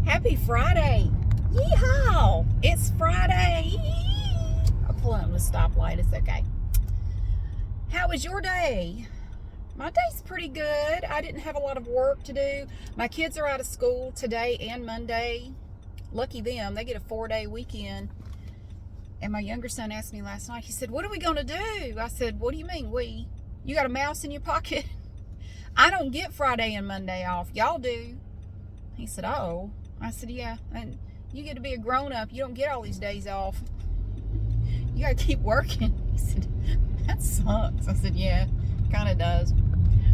Happy Friday. Yeehaw. It's Friday. I'll pull up the stoplight. It's okay. How was your day? My day's pretty good. I didn't have a lot of work to do. My kids are out of school today and Monday. Lucky them. They get a 4-day weekend. And my younger son asked me last night, he said, "What are we going to do?" I said, "What do you mean we? You got a mouse in your pocket?" I don't get Friday and Monday off. Y'all do. He said, "Oh." I said, "Yeah, and you get to be a grown-up. You don't get all these days off. You got to keep working." He said, "That sucks." I said, "Yeah, kind of does."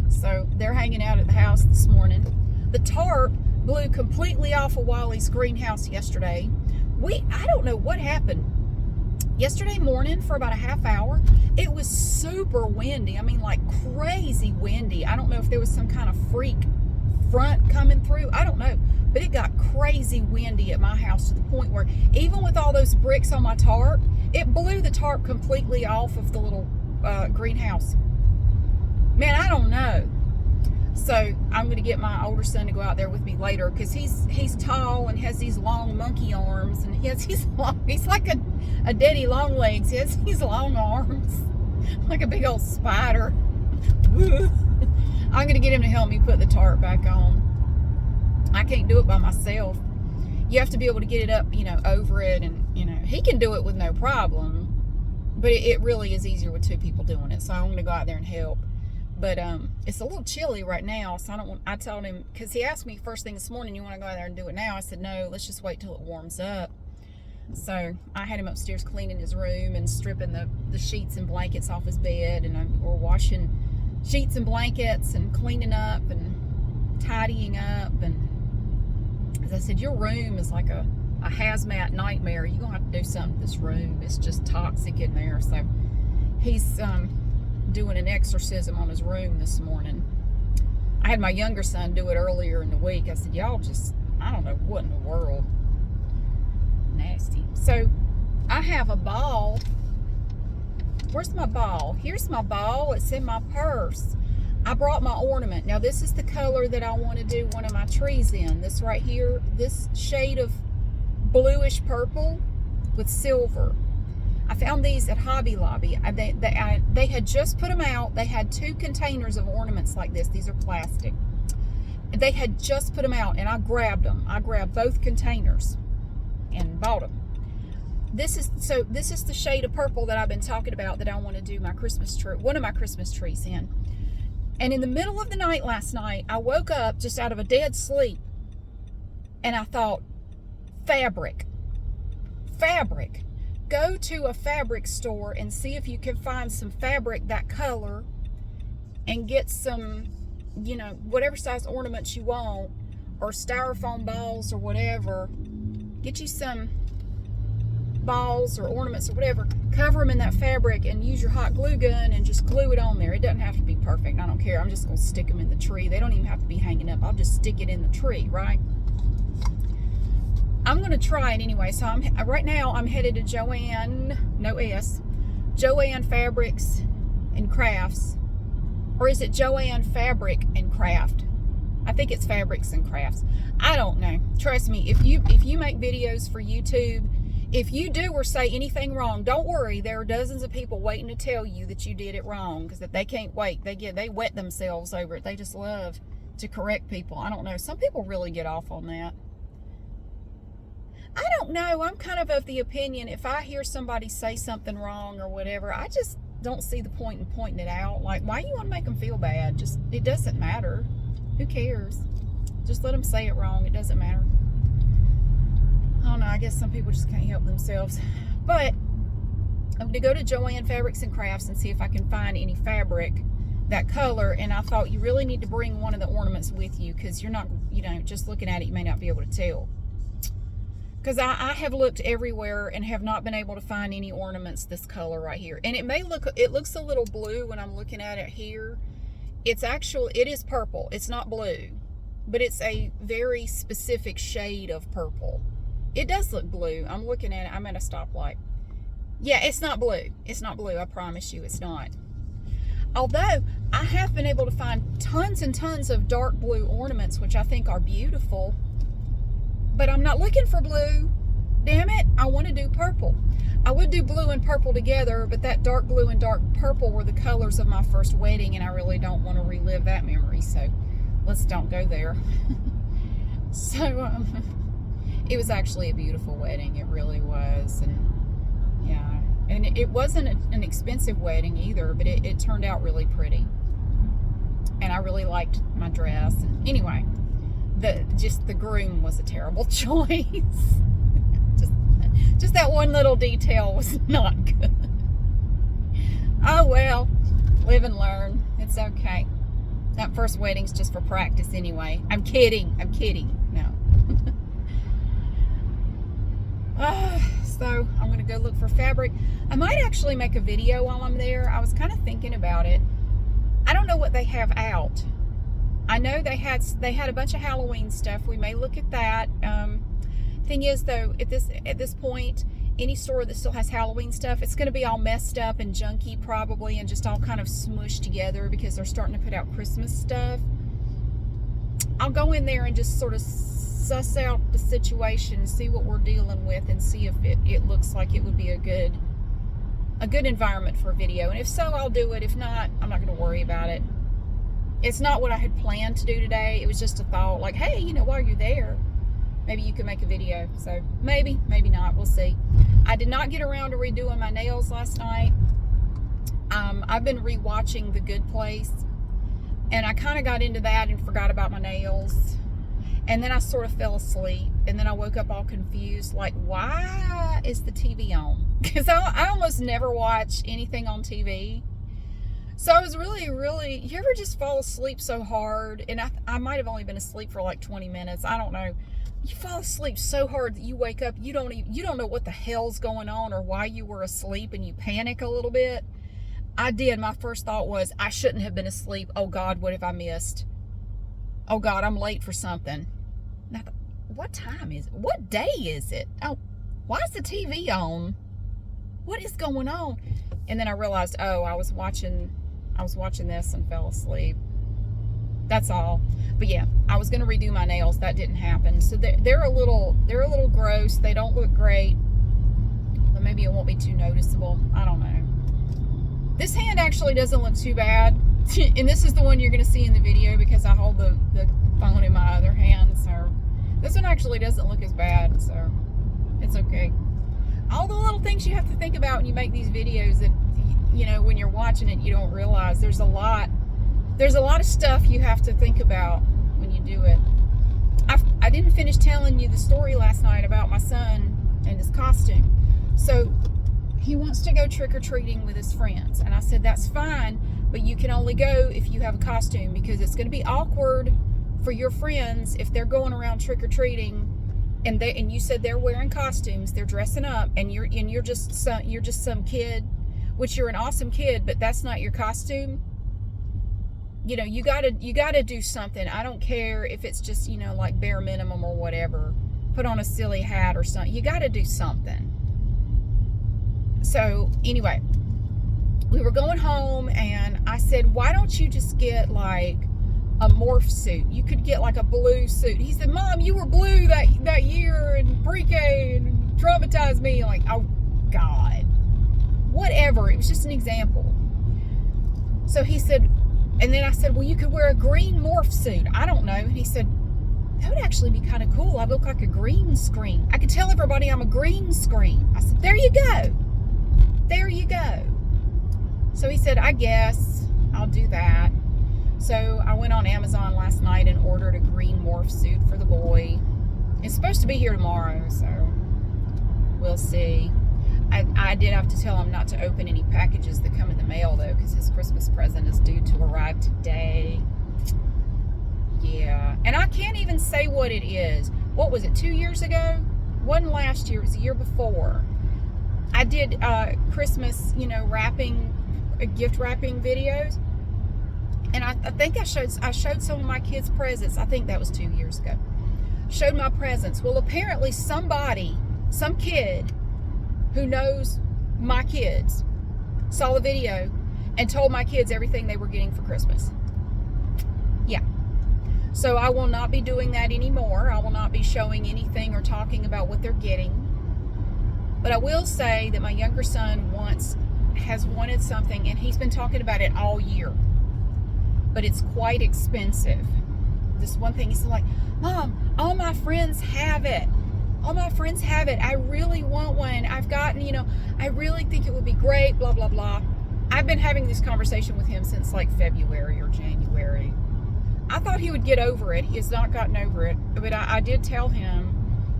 So they're hanging out at the house this morning. The tarp blew completely off of Wally's greenhouse yesterday. I don't know what happened. Yesterday morning for about a half hour, it was super windy. I mean, like crazy windy. I don't know if there was some kind of freak front coming through. I don't know. But it got crazy windy at my house to the point where even with all those bricks on my tarp, it blew the tarp completely off of the little greenhouse. Man, I don't know. So I'm going to get my older son to go out there with me later because he's tall and has these long monkey arms, and he's like a daddy long legs. He has these long arms like a big old spider. I'm going to get him to help me put the tarp back on. I can't do it by myself. You have to be able to get it up, over it, and he can do it with no problem, but it really is easier with two people doing it. So I'm going to go out there and help. But it's a little chilly right now, so I told him, because he asked me first thing this morning, "You want to go out there and do it now?" I said, "No, let's just wait till it warms up." So I had him upstairs cleaning his room and stripping the sheets and blankets off his bed, and we're washing sheets and blankets and cleaning up and tidying up. And as I said, your room is like a hazmat nightmare. You're going to have to do something with this room. It's just toxic in there. So he's doing an exorcism on his room this morning. I had my younger son do it earlier in the week. I said, "Y'all I don't know what in the world." Nasty. So I have a ball. Where's my ball? Here's my ball. It's in my purse. I brought my ornament. Now this is the color that I want to do one of my trees in. This right here, this shade of bluish purple with silver. I found these at Hobby Lobby. They had just put them out. They had 2 containers of ornaments like this. These are plastic. They had just put them out, and I grabbed them. I grabbed both containers and bought them. This is the shade of purple that I've been talking about that I want to do my Christmas tree, one of my Christmas trees in. And in the middle of the night last night, I woke up just out of a dead sleep, and I thought, fabric. Go to a fabric store and see if you can find some fabric that color and get some, whatever size ornaments you want, or styrofoam balls or whatever. Get you some balls or ornaments or whatever. Cover them in that fabric and use your hot glue gun and just glue it on there. It doesn't have to be perfect. I don't care. I'm just going to stick them in the tree. They don't even have to be hanging up. I'll just stick it in the tree, right? I'm going to try it anyway. So right now I'm headed to Joann Fabrics and Crafts. Or is it Joann Fabric and Craft? I think it's Fabrics and Crafts. I don't know. Trust me, if you make videos for YouTube, if you do or say anything wrong, don't worry. There are dozens of people waiting to tell you that you did it wrong, because they can't wait. They wet themselves over it. They just love to correct people. I don't know. Some people really get off on that. I don't know. I'm kind of the opinion, if I hear somebody say something wrong or whatever, I just don't see the point in pointing it out. Like, why do you want to make them feel bad? It doesn't matter. Who cares? Just let them say it wrong. It doesn't matter. I don't know. I guess some people just can't help themselves. But I'm going to go to Joann Fabrics and Crafts and see if I can find any fabric that color. And I thought you really need to bring one of the ornaments with you, because you're not, just looking at it, you may not be able to tell. Because I have looked everywhere and have not been able to find any ornaments this color right here. And it looks a little blue when I'm looking at it here. It is purple. It's not blue, but it's a very specific shade of purple. It does look blue. I'm looking at it. I'm at a stoplight. Yeah, it's not blue. It's not blue. I promise you it's not. Although I have been able to find tons and tons of dark blue ornaments, which I think are beautiful. but I'm not looking for blue. Damn it, I want to do purple. I would do blue and purple together, but that dark blue and dark purple were the colors of my first wedding, and I really don't want to relive that memory, so let's don't go there. So, it was actually a beautiful wedding. It really was, and yeah. And it wasn't an expensive wedding either, but it turned out really pretty. And I really liked my dress. And anyway, the groom was a terrible choice. just that one little detail was not good. Oh well, live and learn. It's okay. That first wedding's just for practice anyway. I'm kidding. No. So I'm going to go look for fabric. I might actually make a video while I'm there. I was kind of thinking about it. I don't know what they have out. I know they had a bunch of Halloween stuff. We may look at that. Thing is, though, at this point, any store that still has Halloween stuff, it's going to be all messed up and junky probably, and just all kind of smushed together because they're starting to put out Christmas stuff. I'll go in there and just sort of suss out the situation, see what we're dealing with, and see if it looks like it would be a good environment for a video. And if so, I'll do it. If not, I'm not going to worry about it. It's not what I had planned to do today. It was just a thought, like, hey, while you're there, maybe you could make a video. So maybe not. We'll see. I did not get around to redoing my nails last night. I've been rewatching The Good Place, and I kind of got into that and forgot about my nails. And then I sort of fell asleep, and then I woke up all confused, like, why is the TV on? Because I almost never watch anything on TV. So I was really, you ever just fall asleep so hard? And I might have only been asleep for like 20 minutes. I don't know. You fall asleep so hard that you wake up, you don't know what the hell's going on or why you were asleep, and you panic a little bit. I did. My first thought was, I shouldn't have been asleep. Oh God, what have I missed? Oh God, I'm late for something. Now, what time is it? What day is it? Oh, why is the TV on? What is going on? And then I realized, oh, I was watching this and fell asleep. That's all. But yeah, I was going to redo my nails. That didn't happen. So they're a little gross. They don't look great. But maybe it won't be too noticeable. I don't know. This hand actually doesn't look too bad. And this is the one you're going to see in the video because I hold the phone in my other hand. So this one actually doesn't look as bad. So it's okay. All the little things you have to think about when you make these videos that, when you're watching it, you don't realize there's a lot of stuff you have to think about when you do it. I didn't finish telling you the story last night about my son and his costume. So he wants to go trick-or-treating with his friends. And I said, that's fine, but you can only go if you have a costume, because it's going to be awkward for your friends if they're going around trick-or-treating and you said they're wearing costumes, they're dressing up, and you're just some kid, which you're an awesome kid, but that's not your costume. You gotta do something. I don't care if it's just, like bare minimum or whatever. Put on a silly hat or something. You gotta do something. So anyway, we were going home and I said, why don't you just get like a morph suit? You could get like a blue suit. He said, Mom, you were blue that year in pre-K and traumatized me. I'm like, oh God, whatever. It was just an example. So he said, and then I said, well, you could wear a green morph suit. I don't know. And he said, that would actually be kind of cool. I'd look like a green screen. I could tell everybody I'm a green screen. I said, there you go. There you go. So he said, I guess I'll do that. So I went on Amazon last night and ordered a green morph suit for the boy. It's supposed to be here tomorrow, so we'll see. I did have to tell him not to open any packages that come in the mail, though, because his Christmas present is due to arrive today. Yeah. And I can't even say what it is. What was it, 2 years ago? Wasn't last year. It was the year before. I did Christmas, gift wrapping videos. And I think I showed some of my kids' presents. I think that was 2 years ago. Showed my presents. Well, apparently some kid who knows my kids saw the video and told my kids everything they were getting for Christmas. Yeah. So I will not be doing that anymore. I will not be showing anything or talking about what they're getting. But I will say that my younger son has wanted something, and he's been talking about it all year. But it's quite expensive. This one thing, he's like, Mom, all my friends have it. All my friends have it. I really want one. I've gotten, I really think it would be great, blah, blah, blah. I've been having this conversation with him since like February or January. I thought he would get over it. He has not gotten over it. But I did tell him,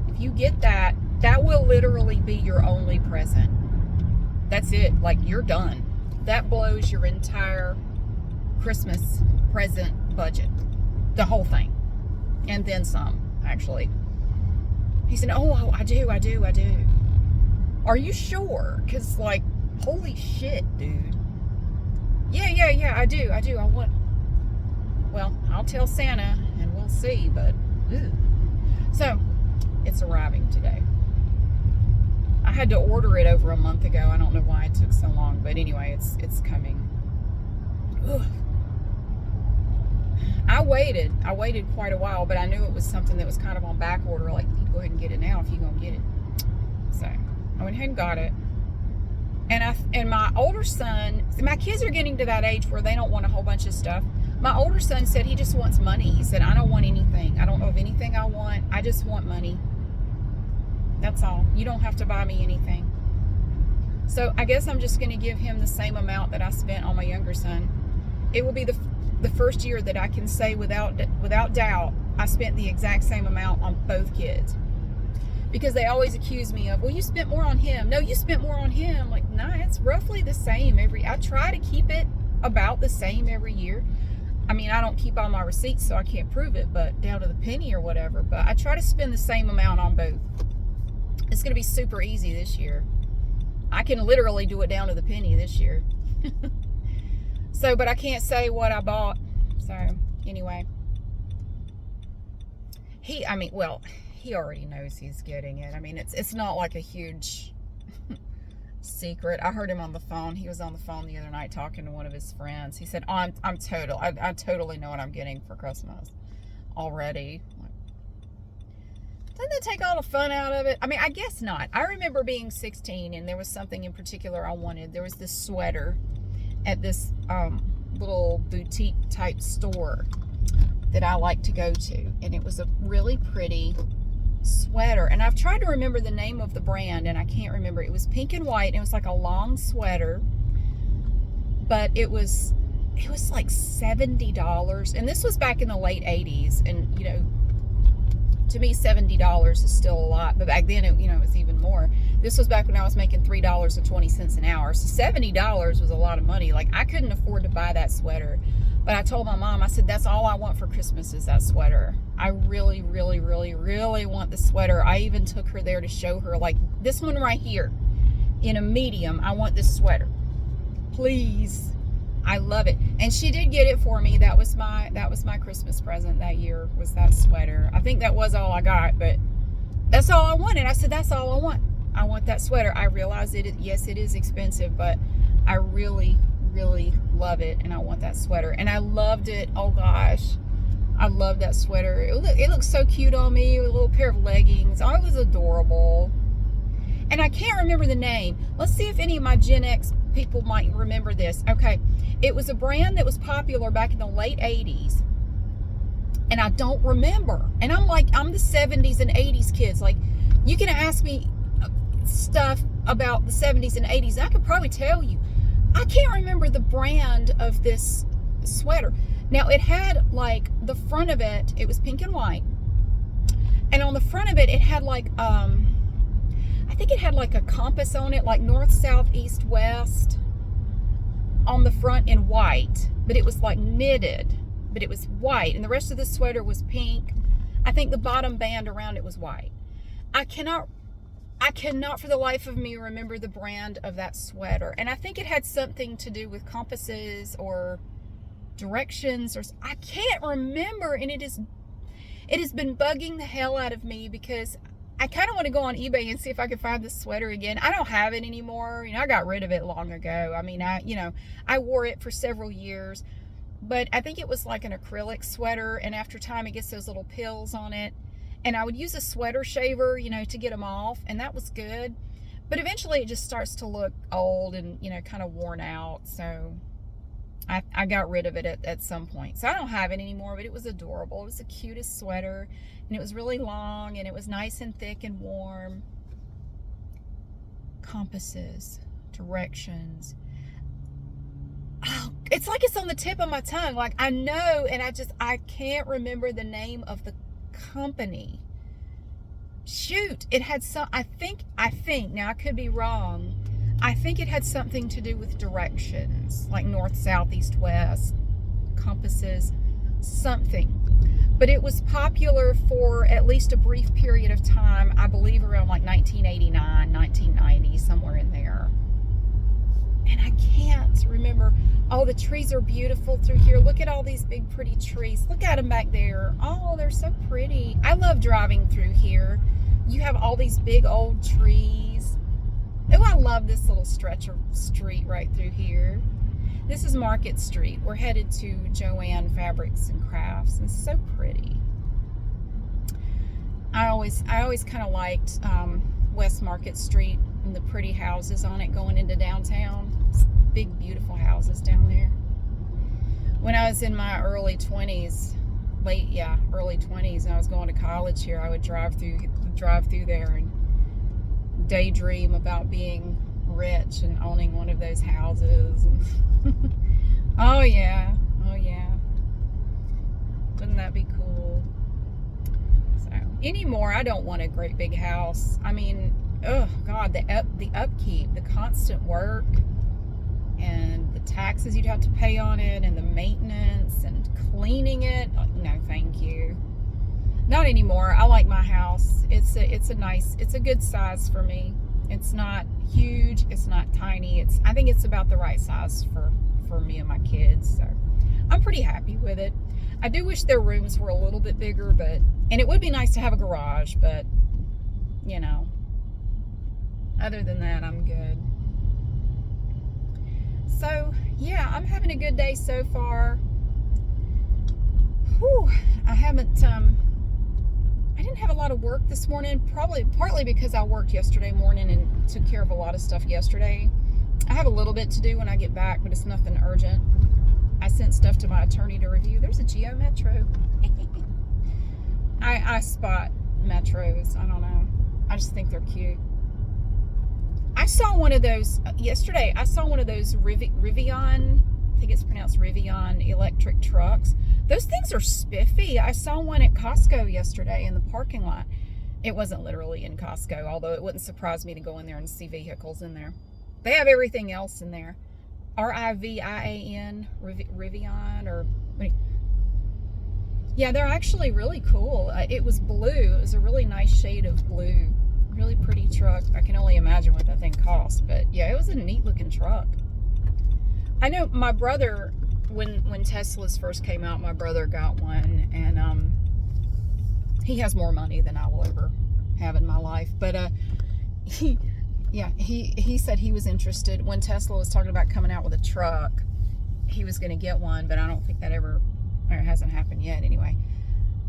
if you get that, that will literally be your only present. That's it. Like, you're done. That blows your entire Christmas present budget. The whole thing. And then some, actually. He said, oh, I do. Are you sure? Because, like, holy shit, dude. Yeah, I do. Well, I'll tell Santa and we'll see, but ugh. So, it's arriving today. I had to order it over a month ago. I don't know why it took so long, but anyway, it's coming. Ugh. I waited quite a while, but I knew it was something that was kind of on back order. Like, you need to go ahead and get it now if you're gonna get it. So I went ahead and got it. And my older son, my kids are getting to that age where they don't want a whole bunch of stuff. My older son said he just wants money. He said, I don't want anything. I don't know of anything I want. I just want money. That's all. You don't have to buy me anything. So I guess I'm just going to give him the same amount that I spent on my younger son. It will be the first year that I can say without doubt I spent the exact same amount on both kids. Because they always accuse me of, well, you spent more on him. No, you spent more on him. Like, nah, it's roughly the same I try to keep it about the same every year. I mean, I don't keep all my receipts, so I can't prove it, but down to the penny or whatever. But I try to spend the same amount on both. It's going to be super easy this year. I can literally do it down to the penny this year. So, but I can't say what I bought. So, anyway. He already knows he's getting it. I mean, it's not like a huge secret. I heard him on the phone. He was on the phone the other night talking to one of his friends. He said, oh, I totally know what I'm getting for Christmas already. Doesn't that take all the fun out of it? I mean, I guess not. I remember being 16 and there was something in particular I wanted. There was this sweater at this little boutique type store that I like to go to, and it was a really pretty sweater, and I've tried to remember the name of the brand and I can't remember. It was pink and white and it was like a long sweater, but it was like $70, and this was back in the late 80s, and to me $70 is still a lot, but back then it was even more. This was back when I was making $3.20 an hour, so $70 was a lot of money. Like, I couldn't afford to buy that sweater, but I told my mom, I said, that's all I want for Christmas is that sweater. I really, really, really, really want the sweater. I even took her there to show her, like, this one right here in a medium. I want this sweater, please. I love it. And she did get it for me. That was my Christmas present that year, was that sweater. I think that was all I got, but that's all I wanted. I said, that's all I want. I want that sweater. I realize yes, it is expensive, but I really, really love it, and I want that sweater. And I loved it. Oh gosh, I love that sweater. It looks so cute on me with a little pair of leggings. Oh, it was adorable. And I can't remember the name. Let's see if any of my Gen X people might remember this. Okay, it was a brand that was popular back in the late 80s, and I don't remember. And I'm the 70s and 80s kids. Like, you can ask me stuff about the 70s and 80s, and I could probably tell you. I can't remember the brand of this sweater. Now, it had, like, the front of it, it was pink and white, and on the front of it, it had like I think it had like a compass on it, like north, south, east, west on the front in white, but it was like knitted, but it was white, and the rest of the sweater was pink. I think the bottom band around it was white. I cannot for the life of me remember the brand of that sweater, and I think it had something to do with compasses or directions, or I can't remember, and it has been bugging the hell out of me because I kind of want to go on eBay and see if I can find this sweater again. I don't have it anymore. I got rid of it long ago. I mean, I wore it for several years, but I think it was like an acrylic sweater, and after time it gets those little pills on it, And I would use a sweater shaver, to get them off, and that was good. But eventually it just starts to look old and, kind of worn out. So I got rid of it at some point. So I don't have it anymore, but it was adorable. It was the cutest sweater, and it was really long, and it was nice and thick and warm. Compasses, directions. Oh, it's like it's on the tip of my tongue. Like I know, and I can't remember the name of the company. Shoot, it had some, I think, now I could be wrong. I think it had something to do with directions, like north, south, east, west, compasses, something. But it was popular for at least a brief period of time, I believe around like 1989, 1990, somewhere in there. And I can't remember. Oh, the trees are beautiful through here. Look at all these big, pretty trees. Look at them back there. Oh, they're so pretty. I love driving through here. You have all these big old trees. Oh, I love this little stretch of street right through here. This is Market Street. We're headed to Joanne Fabrics and Crafts. It's so pretty. I always kind of liked West Market Street and the pretty houses on it going into downtown. Big, beautiful houses down there. When I was in my early 20s, early 20s, and I was going to college here, I would drive through there and daydream about being rich and owning one of those houses. Oh yeah. Wouldn't that be cool? So anymore, I don't want a great big house. I mean, oh God, the upkeep, the constant work, and the taxes you'd have to pay on it, and the maintenance and cleaning it. No, thank you. Not anymore. I like my house. It's a good size for me. It's not huge. It's not tiny. I think it's about the right size for me and my kids. So I'm pretty happy with it. I do wish their rooms were a little bit bigger, and it would be nice to have a garage, but other than that, I'm good. So yeah, I'm having a good day so far. Whew, I didn't have a lot of work this morning, partly because I worked yesterday morning and took care of a lot of stuff yesterday. I have a little bit to do when I get back, but it's nothing urgent. I sent stuff to my attorney to review. There's a Geo Metro. I spot Metros. I don't know. I just think they're cute. I saw one of those yesterday. I saw one of those Rivian, I think it's pronounced Rivian electric trucks. Those things are spiffy. I saw one at Costco yesterday in the parking lot. It wasn't literally in Costco, although it wouldn't surprise me to go in there and see vehicles in there. They have everything else in there. Rivian, Rivian, or yeah, they're actually really cool. It was blue. It was a really nice shade of blue. Really pretty truck. I can only imagine what that thing cost, but yeah, it was a neat looking truck. I know my brother, when Teslas first came out, my brother got one, and he has more money than I will ever have in my life, but he said he was interested when Tesla was talking about coming out with a truck. He was going to get one, but I don't think that it hasn't happened yet anyway.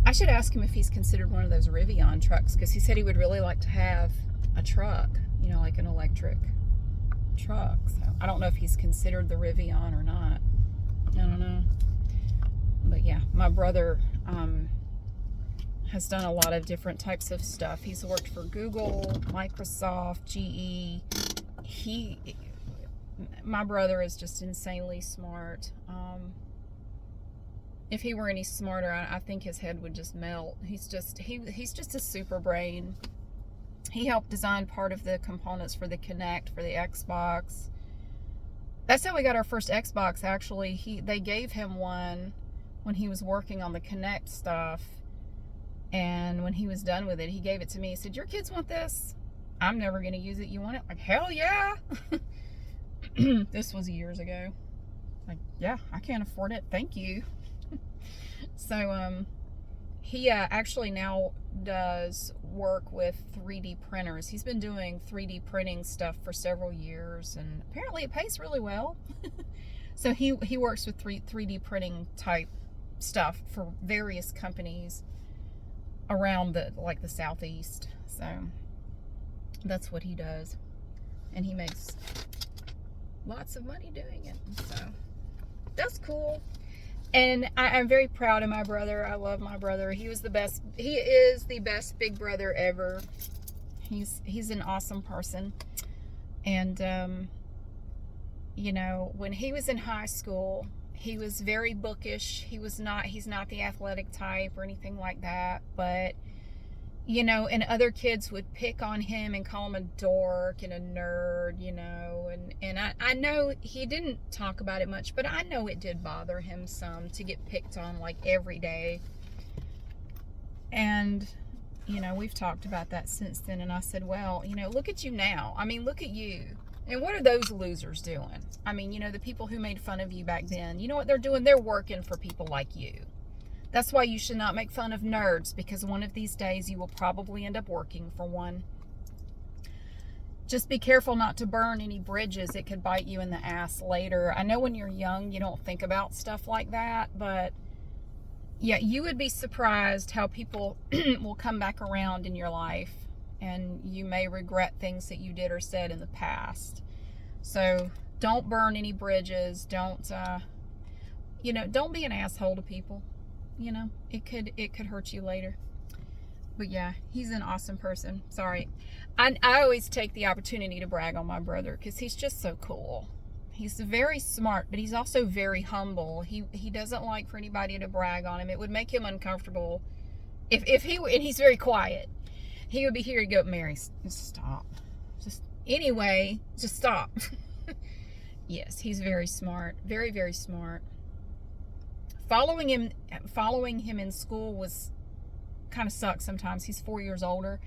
I should ask him if he's considered one of those Rivian trucks, because he said he would really like to have a truck, like an electric truck. So I don't know if he's considered the Rivian or not. I don't know. But yeah, my brother has done a lot of different types of stuff. He's worked for Google, Microsoft, GE. My brother is just insanely smart. If he were any smarter, I think his head would just melt. He's just a super brain. He helped design part of the components for the Kinect, for the Xbox. That's how we got our first Xbox, actually. They gave him one when he was working on the Kinect stuff. And when he was done with it, he gave it to me. He said, "Your kids want this? I'm never going to use it. You want it?" Like, hell yeah. This was years ago. Like, yeah, I can't afford it. Thank you. So, he actually now does work with 3D printers. He's been doing 3D printing stuff for several years, and apparently it pays really well. So he works with 3D printing type stuff for various companies. around the southeast. So that's what he does, and he makes lots of money doing it. So that's cool. And I'm very proud of my brother. I love my brother. He was the best. He is the best big brother ever. He's an awesome person. And you know, when he was in high school, he was very bookish. He's not the athletic type or anything like that, but you know, and other kids would pick on him and call him a dork and a nerd, you know, and I know he didn't talk about it much, but I know it did bother him some to get picked on like every day. And, you know, we've talked about that since then, and I said, well, you know, look at you now. I mean, look at you. And what are those losers doing? I mean, you know, the people who made fun of you back then, you know what they're doing? They're working for people like you. That's why you should not make fun of nerds, because one of these days you will probably end up working for one. Just be careful not to burn any bridges. It could bite you in the ass later. I know when you're young, you don't think about stuff like that, but yeah, you would be surprised how people will come back around in your life, and you may regret things that you did or said in the past. So don't burn any bridges. Don't, you know, don't be an asshole to people. You know, it could hurt you later. But yeah, he's an awesome person. Sorry. I always take the opportunity to brag on my brother because he's just so cool. He's very smart, but he's also very humble. He doesn't like for anybody to brag on him. It would make him uncomfortable if he were, and he's very quiet. He would be here to go, Mary, stop. Anyway, just stop. Yes, he's very smart. Very, very smart. Following him in school was kind of sucks sometimes. He's 4 years older,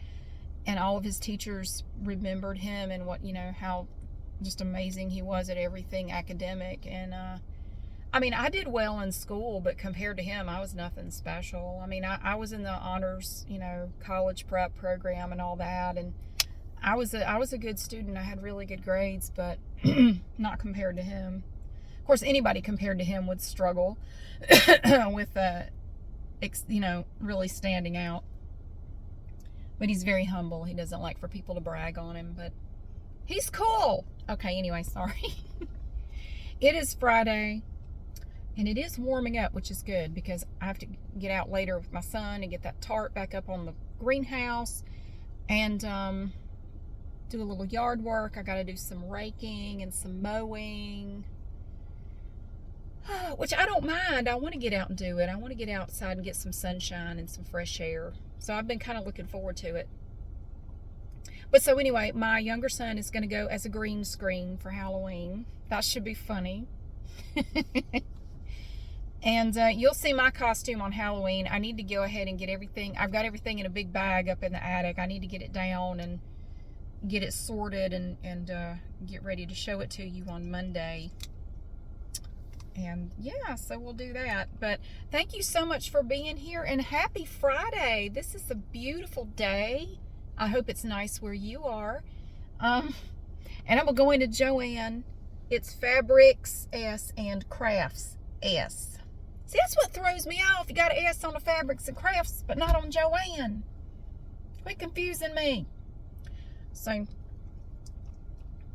and all of his teachers remembered him and what, you know, how just amazing he was at everything academic. And I mean, I did well in school, but compared to him, I was nothing special. I mean, I was in the honors, you know, college prep program and all that, and I was a good student. I had really good grades, but not compared to him. Of course, anybody compared to him would struggle with, you know, really standing out. But he's very humble. He doesn't like for people to brag on him, but he's cool. Okay, anyway, sorry. It is Friday, and it is warming up, which is good because I have to get out later with my son and get that tarp back up on the greenhouse and do a little yard work. I got to do some raking and some mowing, which I don't mind. I want to get out and do it. I want to get outside and get some sunshine and some fresh air. So I've been kind of looking forward to it. But so anyway, my younger son is going to go as a green screen for Halloween. That should be funny. And you'll see my costume on Halloween. I need to go ahead and get everything. I've got everything in a big bag up in the attic. I need to get it down and get it sorted and get ready to show it to you on Monday. And yeah, so we'll do that. But thank you so much for being here, and happy Friday. This is a beautiful day. I hope it's nice where you are. And I'm going to go into Joann. It's Fabrics S and Crafts S. See, that's what throws me off. You got an S on the Fabrics and Crafts, but not on Joann. Quit confusing me. So I'm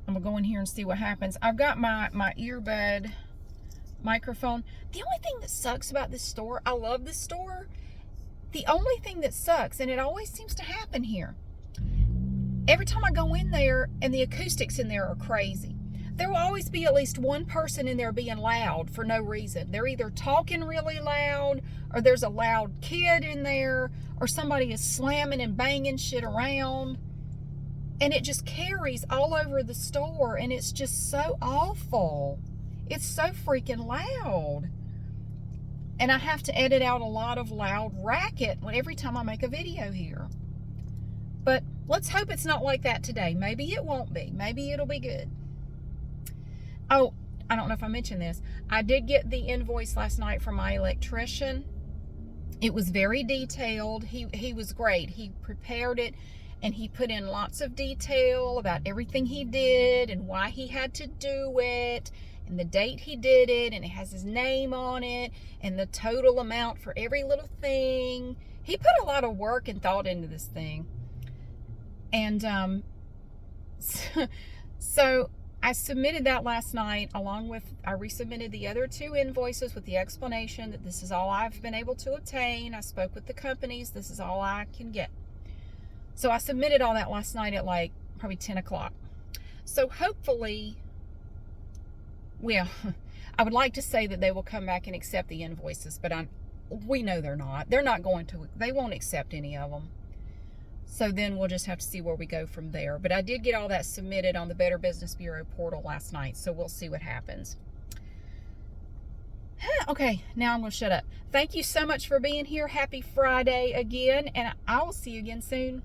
going to go in here and see what happens. I've got my earbud microphone. The only thing that sucks about this store, I love this store. The only thing that sucks, and it always seems to happen here, every time I go in there, and the acoustics in there are crazy. There will always be at least one person in there being loud for no reason. They're either talking really loud, or there's a loud kid in there, or somebody is slamming and banging shit around. And it just carries all over the store, and it's just so awful. It's so freaking loud. And I have to edit out a lot of loud racket every time I make a video here. But let's hope it's not like that today. Maybe it won't be. Maybe it'll be good. Oh, I don't know if I mentioned this. I did get the invoice last night from my electrician. It was very detailed. He was great. He prepared it, and he put in lots of detail about everything he did and why he had to do it, and the date he did it, and it has his name on it, and the total amount for every little thing. he put a lot of work and thought into this thing. And so I submitted that last night, along with, I resubmitted the other 2 invoices with the explanation that this is all I've been able to obtain. I spoke with the companies. This is all I can get. So I submitted all that last night at like probably 10 o'clock. So hopefully, well, I would like to say that they will come back and accept the invoices, but we know they're not. They're not going to. They won't accept any of them. So then we'll just have to see where we go from there. But I did get all that submitted on the Better Business Bureau portal last night, so we'll see what happens. Okay, now I'm going to shut up. Thank you so much for being here. Happy Friday again, and I will see you again soon.